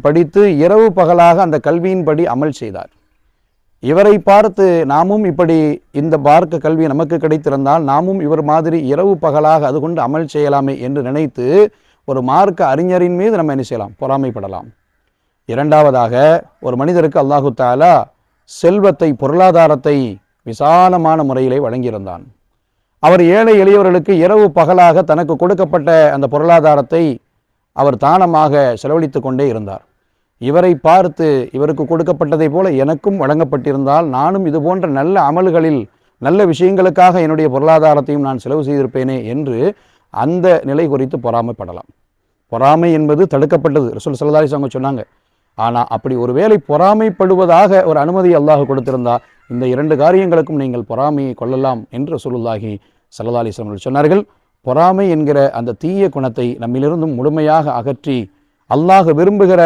படித்து இரவு பகலாக அந்த கல்வியின்படி அமல் செய்தார். இவரை பார்த்து நாமும் இப்படி இந்த மார்க்க கல்வி நமக்கு கிடைத்திருந்தால் நாமும் இவர் மாதிரி இரவு பகலாக அது கொண்டு அமல் செய்யலாமே என்று நினைத்து ஒரு மார்க்க அறிஞரின் மீது நம்ம என்ன செய்யலாம், பொறாமைப்படலாம். இரண்டாவதாக, ஒரு மனிதருக்கு அல்லாஹு தஆலா செல்வத்தை, பொருளாதாரத்தை விசாலமான முறையிலே வழங்கியிருந்தான். அவர் ஏழை எளியவர்களுக்கு இரவு பகலாக தனக்கு கொடுக்கப்பட்ட அந்த பொருளாதாரத்தை அவர் தானமாக செலவழித்து கொண்டே இருந்தார். இவரை பார்த்து இவருக்கு கொடுக்கப்பட்டதை போல எனக்கும் வழங்கப்பட்டிருந்தால் நானும் இது போன்ற நல்ல அமல்களில் நல்ல விஷயங்களுக்காக என்னுடைய பொருளாதாரத்தையும் நான் செலவு செய்திருப்பேனே என்று அந்த நிலை குறித்து பொறாமைப்படலாம். பொறாமை என்பது தடுக்கப்பட்டது, ரசூல் ஸல்லல்லாஹு அலைஹி வஸல்லம் சொன்னாங்க. ஆனால் அப்படி ஒரு வேளை பொறாமைப்படுவதாக ஒரு அனுமதி அல்லாஹ் கொடுத்திருந்தா இந்த இரண்டு காரியங்களுக்கும் நீங்கள் பொறாமையை கொள்ளலாம் என்று ரசூலுல்லாஹி ஸல்லல்லாஹு அலைஹி வஸல்லம் சொன்னார்கள். பொறாமை என்கிற அந்த தீய குணத்தை நம்மிலிருந்தும் முழுமையாக அகற்றி அல்லாஹ் விரும்புகிற